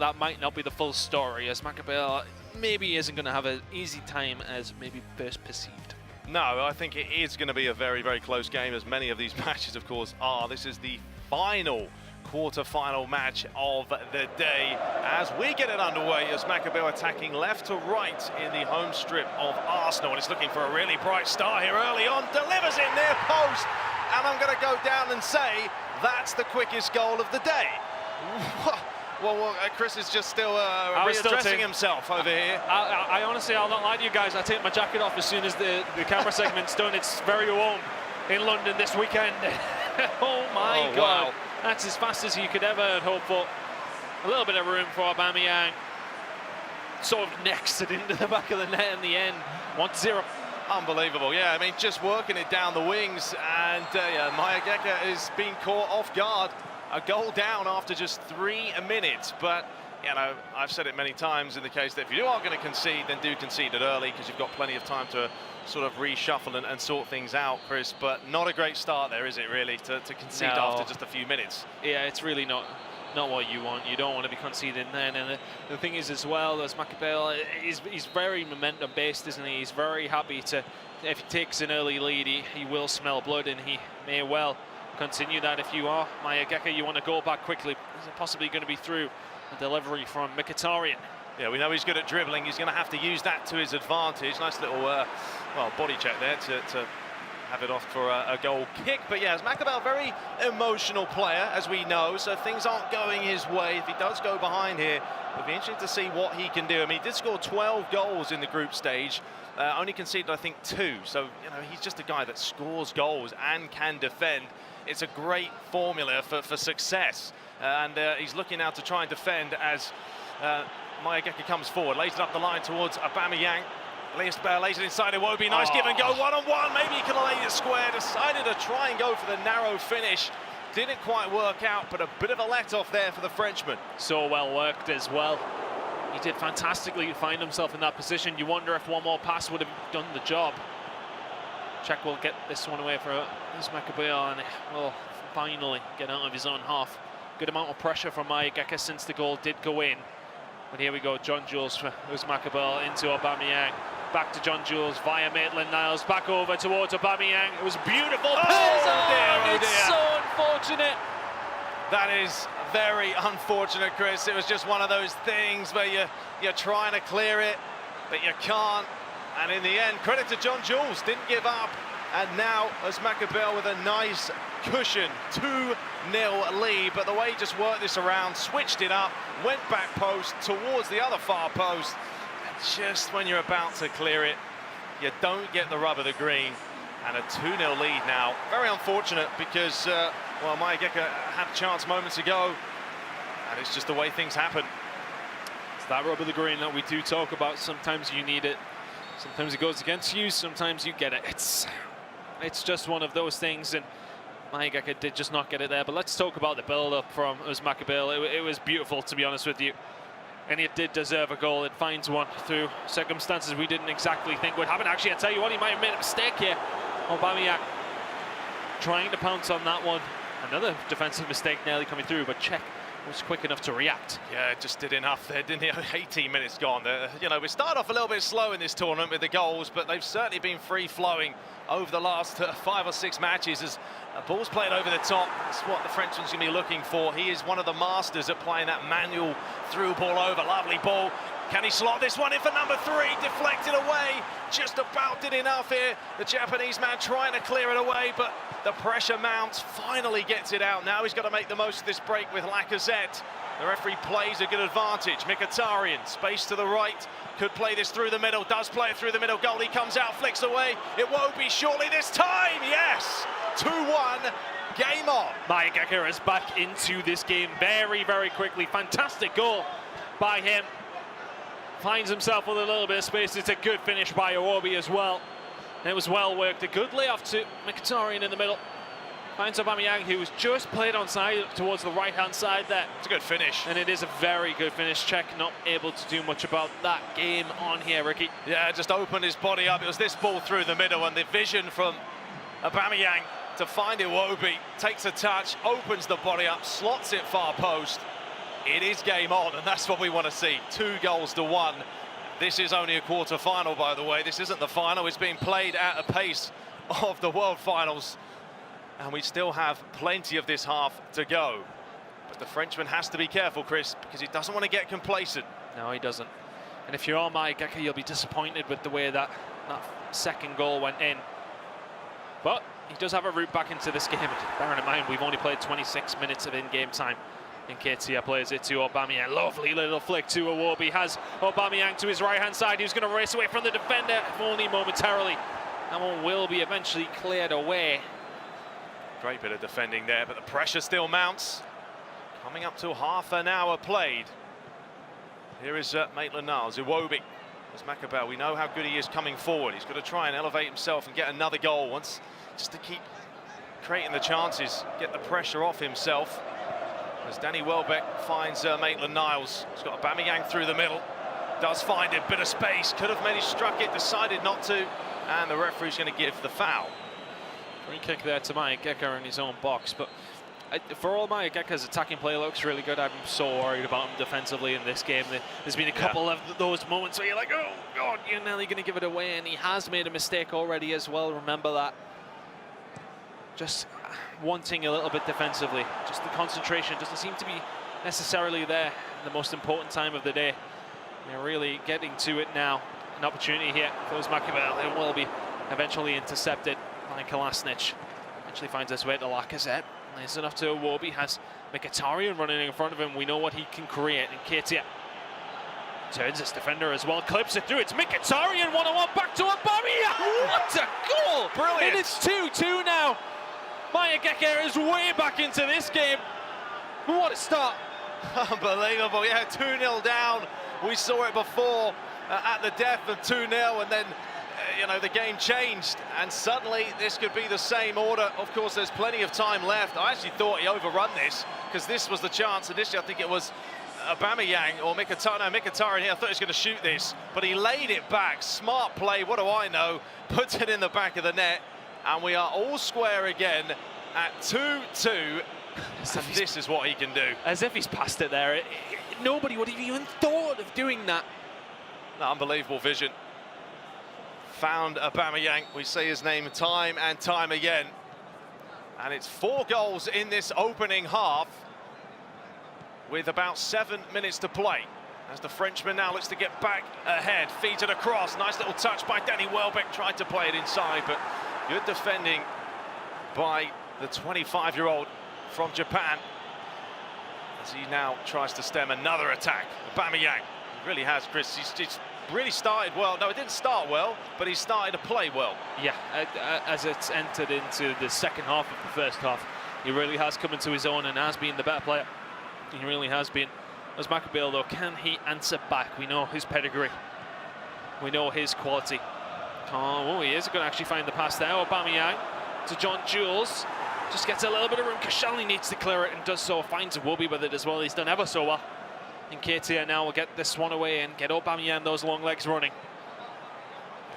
that might not be the full story, as Usmakabyle maybe isn't going to have an easy time as maybe first perceived. No, I think it is going to be a very, very close game, as many of these matches, of course, are. This is the final quarter-final match of the day as we get it underway. Usmakabyle attacking left to right in the home strip of Arsenal, and it's looking for a really bright start here early on. Delivers it near post, and I'm going to go down and say that's the quickest goal of the day. Well, Chris is just still readdressing himself over here. I honestly, I'll not lie to you guys, I take my jacket off as soon as the camera segment's done. It's very warm in London this weekend. Oh my God. Wow. That's as fast as you could ever hope for. A little bit of room for Aubameyang. Sort of next it into the back of the net in the end. 1-0. Unbelievable, yeah. I mean, just working it down the wings, and yeah, Mayageka is being caught off guard. A goal down after just 3 minutes, but you know, I've said it many times in the case that if you are going to concede, then do concede it early, because you've got plenty of time to sort of reshuffle and sort things out, Chris. But not a great start there, is it, really, to concede after just a few minutes? Yeah, it's really not what you want. You don't want to be conceding then. And the thing is as well, as Usmakabyle, he's very momentum based, isn't he? He's very happy to, if he takes an early lead, he will smell blood, and he may well continue that. If you are Mayageka, you want to go back quickly. Is it possibly going to be through a delivery from Mkhitaryan? Yeah, we know he's good at dribbling. He's going to have to use that to his advantage. Nice little well, body check there to have it off for a goal kick. But yeah, Usmakabyle, very emotional player, as we know, so things aren't going his way. If he does go behind here, it'll be interesting to see what he can do. I mean, he did score 12 goals in the group stage, only conceded, I think, 2. So, you know, he's just a guy that scores goals and can defend. It's a great formula for success. And he's looking now to try and defend as Mayageka comes forward, lays it up the line towards Aubameyang. Lays it inside Iwobi. Nice give and go, one-on-one. Maybe he can lay it square. Decided to try and go for the narrow finish. Didn't quite work out, but a bit of a let-off there for the Frenchman. So well worked as well. He did fantastically to find himself in that position. You wonder if one more pass would have done the job. Czech will get this one away for Usmakabyle, and will finally get out of his own half. Good amount of pressure from Mayageka since the goal did go in. But here we go, John Jules for Usmakabyle into Aubameyang. Back to John Jules via Maitland-Niles, back over towards Aubameyang. It was beautiful. It's so unfortunate. That is very unfortunate, Chris. It was just one of those things where you're trying to clear it, but you can't. And in the end, credit to John Jules, didn't give up. And now Usmakabyle with a nice cushion 2-0 lead. But the way he just worked this around, switched it up, went back post towards the other far post. And just when you're about to clear it, you don't get the rub of the green. And a 2-0 lead now. Very unfortunate because, well, Mayageka had a chance moments ago. And it's just the way things happen. It's that rub of the green that we do talk about. Sometimes you need it. Sometimes it goes against you. Sometimes you get it. It's just one of those things, and Mayageka did just not get it there. But let's talk about the build-up from Usmakabyle. It was beautiful, to be honest with you. And it did deserve a goal. It finds one through circumstances we didn't exactly think would happen. Actually, I tell you what, he might have made a mistake here. Aubameyang trying to pounce on that one. Another defensive mistake nearly coming through, but Czech was quick enough to react. Yeah, just did enough there, didn't he? 18 minutes gone. You know, we started off a little bit slow in this tournament with the goals, but they've certainly been free-flowing over the last 5 or 6 matches as ball's played over the top. That's what the Frenchman's going to be looking for. He is one of the masters at playing that manual through ball over. Lovely ball. Can he slot this one in for number 3? Deflected away. Just about did enough here. The Japanese man trying to clear it away, but the pressure mounts. Finally gets it out. Now he's got to make the most of this break with Lacazette. The referee plays a good advantage. Mkhitaryan, space to the right. Could play this through the middle. Does play it through the middle. Goalie comes out, flicks away. It won't be shortly this time. Yes! 2-1. Game on. Mayageka is back into this game very, very quickly. Fantastic goal by him. Finds himself with a little bit of space. It's a good finish by Iwobi as well. And it was well worked. A good layoff to Mkhitaryan in the middle. Finds Aubameyang, who was just played onside towards the right-hand side there. It's a good finish. And it is a very good finish. Czech not able to do much about that game on here, Ricky. Yeah, just opened his body up. It was this ball through the middle, and the vision from Aubameyang to find Iwobi. Takes a touch, opens the body up, slots it far post. it is game on, and that's what we want to see. 2-1. This is only a quarter-final, by the way. This isn't the final. It's being played at a pace of the World Finals, and we still have plenty of this half to go. But the Frenchman has to be careful, Chris, because he doesn't want to get complacent. No, he doesn't. And if you're on Mayageka, you'll be disappointed with the way that second goal went in. But he does have a route back into this game. Bearing in mind, we've only played 26 minutes of in-game time. Nketiah plays it to Aubameyang. Lovely little flick to Iwobi. Has Aubameyang to his right-hand side. He's going to race away from the defender, if only momentarily. That one will be eventually cleared away. Great bit of defending there, but the pressure still mounts. Coming up to half an hour played. Here is Maitland-Niles, Iwobi. Usmakabyle, we know how good he is coming forward. He's got to try and elevate himself and get another goal once, just to keep creating the chances, get the pressure off himself. As Danny Welbeck finds Maitland-Niles. He's got Aubameyang through the middle. Does find a bit of space. Could have maybe struck it, decided not to. And the referee's going to give the foul. Free kick there to Mayageka in his own box. But for all Mayageka's attacking play looks really good, I'm so worried about him defensively in this game. There's been a couple of those moments where you're like, oh, God, you're nearly going to give it away. And he has made a mistake already as well. Remember that. Just wanting a little bit defensively. Just the concentration doesn't seem to be necessarily there in the most important time of the day. They're really getting to it now. An opportunity here for Usmakabyle. It will be eventually intercepted by Kolasinac. Eventually finds his way to Lacazette. There's enough to Iwobi. Has Mkhitaryan running in front of him. We know what he can create. And Nketiah turns his defender as well. Clips it through. It's Mkhitaryan one-on-one back to Aubameyang. What a goal! Brilliant. It is 2-2 now. Mayageka is way back into this game. What a start. Unbelievable. Yeah, 2-0 down. We saw it before at the death of 2-0, and then you know, the game changed, and suddenly this could be the same order. Of course, there's plenty of time left. I actually thought he overrun this, because this was the chance. Initially, I think it was Aubameyang or Mkhitaryan here. I thought he was going to shoot this, but he laid it back. Smart play, what do I know? Puts it in the back of the net, and we are all square again at 2-2. This is what he can do. As if he's passed it there. Nobody would have even thought of doing that. Unbelievable vision. Found Aubameyang. We say his name time and time again. And it's 4 goals in this opening half with about 7 minutes to play. As the Frenchman now looks to get back ahead. Feeds it across. Nice little touch by Danny Welbeck. Tried to play it inside, but good defending by the 25-year-old from Japan. As he now tries to stem another attack. Aubameyang. He really has, Chris. He's really started well. No, it didn't start well, but he started to play well. Yeah, as it's entered into the second half of the first half, he really has come into his own and has been the better player. He really has been. Usmakabyle, though, can he answer back? We know his pedigree. We know his quality. Oh, he is going to actually find the pass there. Aubameyang to John Jules. Just gets a little bit of room. Koscielny needs to clear it and does so. Finds Iwobi with it as well. He's done ever so well. And Nketiah now will get this one away and get Aubameyang those long legs running.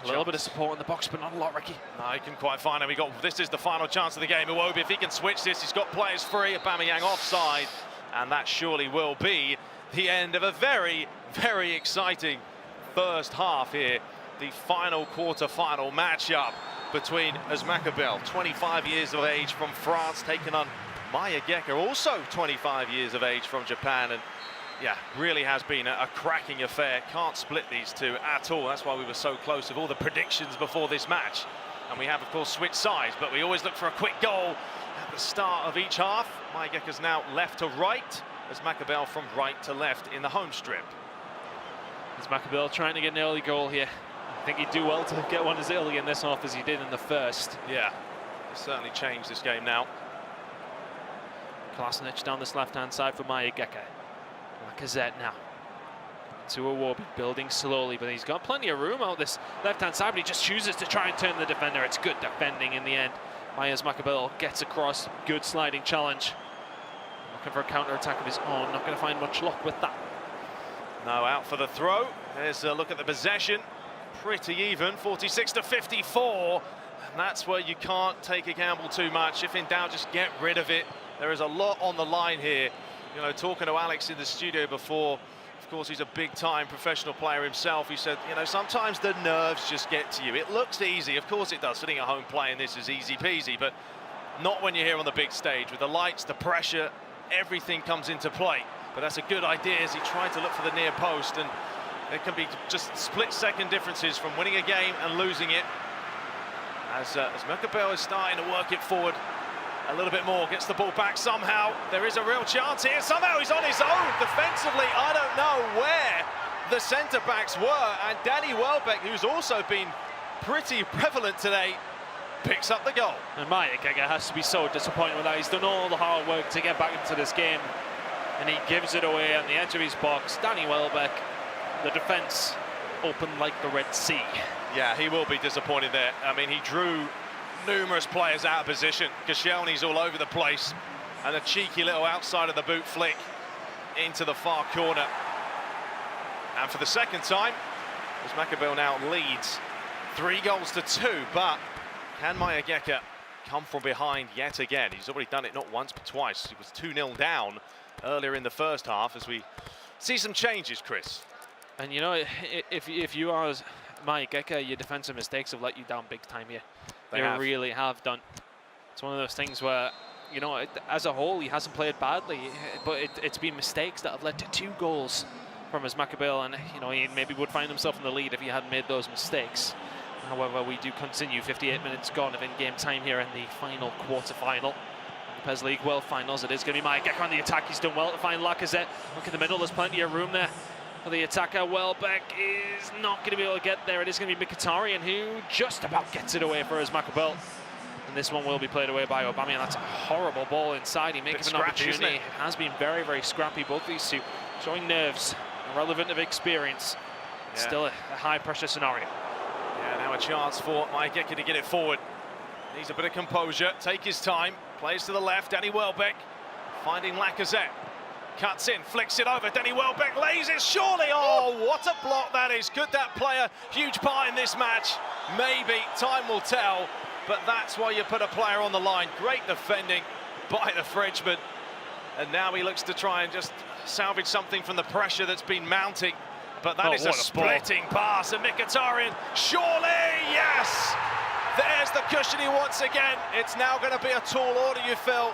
A little bit of support in the box, but not a lot, Ricky. No, he can quite find him. This is the final chance of the game. Iwobi, if he can switch this, he's got players free. Aubameyang offside. And that surely will be the end of a very, very exciting first half here. The final quarter-final matchup between Usmakabyle, 25 years of age from France, taking on Mayageka, also 25 years of age from Japan. And yeah, really has been a cracking affair. Can't split these two at all. That's why we were so close with all the predictions before this match. And we have, of course, switched sides, but we always look for a quick goal at the start of each half. Mayageka's now left to right, Usmakabyle from right to left in the home strip. Usmakabyle trying to get an early goal here. I think he'd do well to get one as early in this half as he did in the first. Yeah, certainly changed this game now. Kolasinac down this left-hand side for Mayageka. Lacazette now to Iwobi, building slowly, but he's got plenty of room out this left-hand side, but he just chooses to try and turn the defender. It's good defending in the end. Usmakabyle gets across, good sliding challenge. Looking for a counter-attack of his own, not going to find much luck with that. No, out for the throw. There's a look at the possession. Pretty even, 46 to 54. And that's where you can't take a gamble too much. If in doubt, just get rid of it. There is a lot on the line here. You know, talking to Alex in the studio before, of course, he's a big-time professional player himself. He said, you know, sometimes the nerves just get to you. It looks easy, of course it does. Sitting at home playing this is easy peasy, but not when you're here on the big stage. With the lights, the pressure, everything comes into play. But that's a good idea as he tried to look for the near post, and it can be just split-second differences from winning a game and losing it. As Usmakabyle is starting to work it forward a little bit more, gets the ball back somehow. There is a real chance here. Somehow he's on his own defensively. I don't know where the centre-backs were. And Danny Welbeck, who's also been pretty prevalent today, picks up the goal. And Mayageka has to be so disappointed with that. He's done all the hard work to get back into this game, and he gives it away on the edge of his box. Danny Welbeck, the defence open like the Red Sea. Yeah, he will be disappointed there. I mean, he drew numerous players out of position. Koscielny's all over the place, and a cheeky little outside of the boot flick into the far corner. And for the second time, Usmakabyle now leads 3-2, but can Mayageka come from behind yet again? He's already done it not once but twice. He was 2-0 down earlier in the first half, as we see some changes, Chris. And you know, if you are Mayageka, your defensive mistakes have let you down big time here. They really have done. It's one of those things where, you know, as a whole, he hasn't played badly, but it's been mistakes that have led to 2 goals from Usmakabyle, and you know, he maybe would find himself in the lead if he hadn't made those mistakes. However, we do continue. 58 minutes gone of in-game time here in the final quarter-final. The PES League World Finals. It is going to be Mayageka on the attack. He's done well to find Lacazette. Look in the middle. There's plenty of room there for the attacker. Welbeck is not going to be able to get there. It is going to be Mkhitaryan who just about gets it away for Usmakabyle. And this one will be played away by Aubameyang. That's a horrible ball inside. He may give an opportunity. It has been very, very scrappy, both these two. Showing nerves, relevant of experience. Yeah. Still a high-pressure scenario. Yeah, now a chance for Mayageka to get it forward. Needs a bit of composure, take his time. Plays to the left, Danny Welbeck finding Lacazette. Cuts in, flicks it over, Danny Welbeck lays it, surely! Oh, what a block that is. Could that play a huge part in this match? Maybe, time will tell, but that's why you put a player on the line. Great defending by the Frenchman. And now he looks to try and just salvage something from the pressure that's been mounting. But that is a splitting pass, and Mkhitaryan, surely, yes! There's the cushiony once again. It's now going to be a tall order, you feel,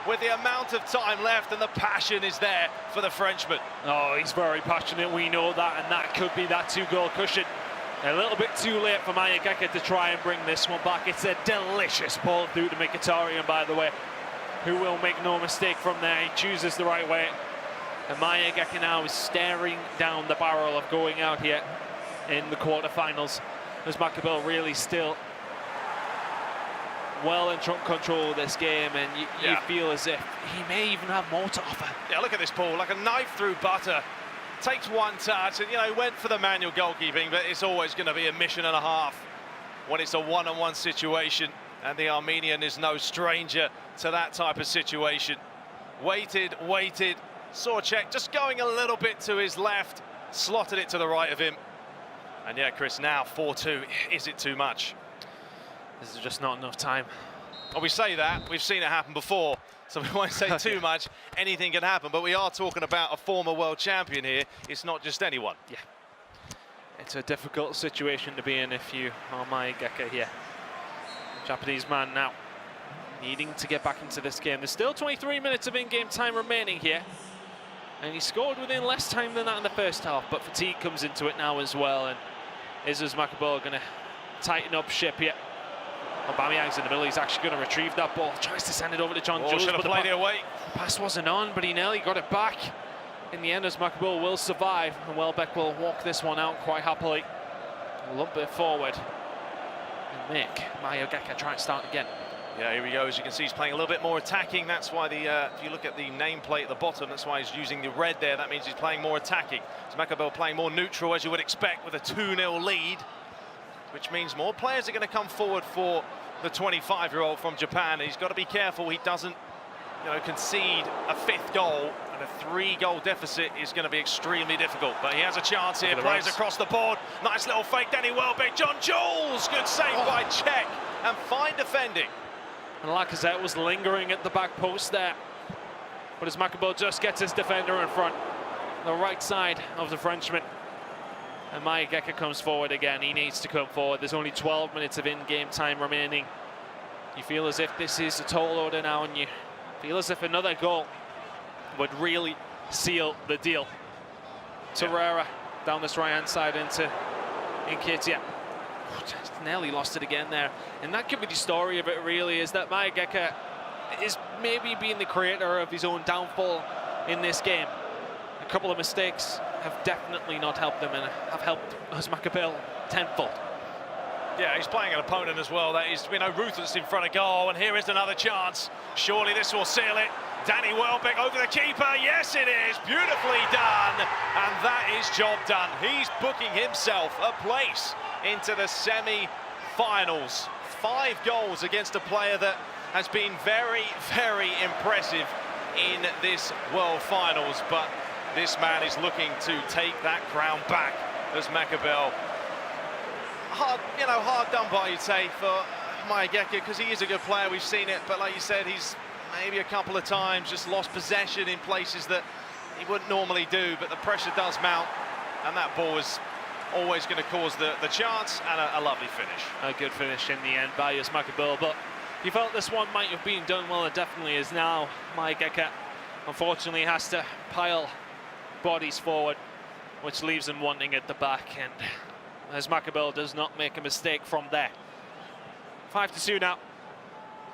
with the amount of time left, and the passion is there for the Frenchman. Oh, he's very passionate, we know that, and that could be that 2-goal cushion. A little bit too late for Mayageka to try and bring this one back. It's a delicious ball through to Mkhitaryan, by the way, who will make no mistake from there. He chooses the right way. And Mayageka now is staring down the barrel of going out here in the quarterfinals. Usmakabyle really still well in control of this game, and you feel as if he may even have more to offer. Yeah, look at this ball, like a knife through butter. Takes one touch, and you know, went for the manual goalkeeping, but it's always going to be a mission and a half when it's a one-on-one situation, and the Armenian is no stranger to that type of situation. Waited, saw a check, just going a little bit to his left, slotted it to the right of him. And yeah, Chris, now 4-2, is it too much? This is just not enough time. Well, we say that, we've seen it happen before, so we won't say too much. Anything can happen, but we are talking about a former world champion here. It's not just anyone. Yeah. It's a difficult situation to be in if you are Mayageka here. Japanese man now needing to get back into this game. There's still 23 minutes of in-game time remaining here. And he scored within less time than that in the first half, but fatigue comes into it now as well. And is Usmakabyle going to tighten up ship here? Aubameyang's in the middle. He's actually going to retrieve that ball. Tries to send it over to John Jules. Should have played it away. Pass wasn't on, but he nearly got it back. In the end, Usmakabyle will survive, and Welbeck will walk this one out quite happily. Lump it forward. And make Mayageka try and start again. Yeah, here he goes. As you can see, he's playing a little bit more attacking. That's why if you look at the nameplate at the bottom, that's why he's using the red there. That means he's playing more attacking. Usmakabyle playing more neutral, as you would expect, with a 2-0 lead, which means more players are going to come forward for the 25-year-old from Japan. He's got to be careful he doesn't, you know, concede a 5th goal, and a 3-goal deficit is going to be extremely difficult. But he has a chance here. Plays across the board. Nice little fake. Danny Welbeck. John Jules. Good save by Czech, and fine defending. And Lacazette was lingering at the back post there. But Usmakabyle just gets his defender in front, the right side of the Frenchman. And Mayageka comes forward again. He needs to come forward. There's only 12 minutes of in-game time remaining. You feel as if this is a tall order now, and you feel as if another goal would really seal the deal. Torreira down this right-hand side into Nketiah. Just nearly lost it again there. And that could be the story of it, really, is that Mayageka is maybe being the creator of his own downfall in this game. A couple of mistakes have definitely not helped them and have helped Usmakabyle tenfold. Yeah, he's playing an opponent as well that is, ruthless in front of goal, and here is another chance. Surely this will seal it. Danny Welbeck over the keeper. Yes, it is. Beautifully done. And that is job done. He's booking himself a place into the semi-finals. 5 goals against a player that has been very, very impressive in this World Finals. But this man is looking to take that crown back. Usmakabyle. Hard done by, you'd say, for Mayageka, because he is a good player. We've seen it, but like you said, he's maybe a couple of times just lost possession in places that he wouldn't normally do, but the pressure does mount, and that ball is always going to cause the chance, and a lovely finish. A good finish in the end by Usmakabyle, but you felt this one might have been done well. It definitely is now. Mayageka, unfortunately, has to pile bodies forward, which leaves him wanting at the back, and Usmakabyle does not make a mistake from there. 5-2 now.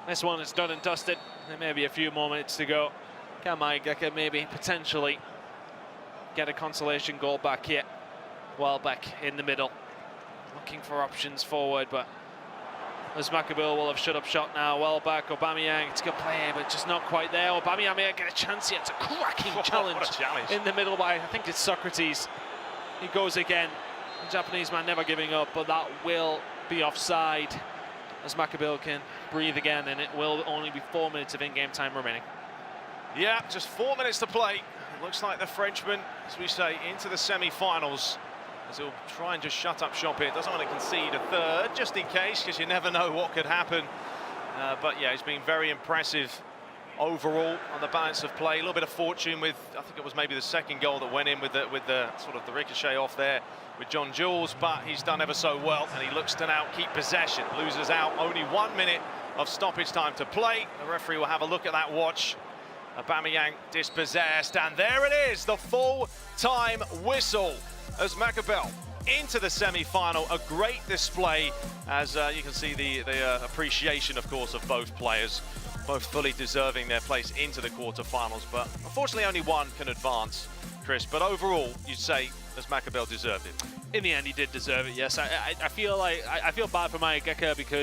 This one is done and dusted. There may be a few more minutes to go. Can Mayageka maybe potentially get a consolation goal back here? Welbeck in the middle, looking for options forward, but Usmakabyle will have shut up shot now. Welbeck, Aubameyang, it's a good play, but just not quite there. Aubameyang may get a chance here. It's a cracking challenge in the middle by, I think it's Socrates. He goes again. The Japanese man never giving up, but that will be offside. Usmakabyle can breathe again, and it will only be 4 minutes of in-game time remaining. Yeah, just 4 minutes to play. It looks like the Frenchman, as we say, into the semi-finals, as he'll try and just shut up shop here. Doesn't want to concede a third, just in case, because you never know what could happen. But yeah, he's been very impressive overall on the balance of play. A little bit of fortune with, I think it was maybe the second goal that went in with the sort of the ricochet off there with John Jules, but he's done ever so well, and he looks to now keep possession. Loses out, only 1 minute of stoppage time to play. The referee will have a look at that watch. Aubameyang dispossessed, and there it is, the full-time whistle. Usmakabyle into the semi-final. A great display, as you can see the appreciation, of course, of both players, both fully deserving their place into the quarterfinals. But unfortunately, only one can advance, Chris. But overall, you'd say Usmakabyle deserved it. In the end, he did deserve it. Yes, I feel bad for Mayageka because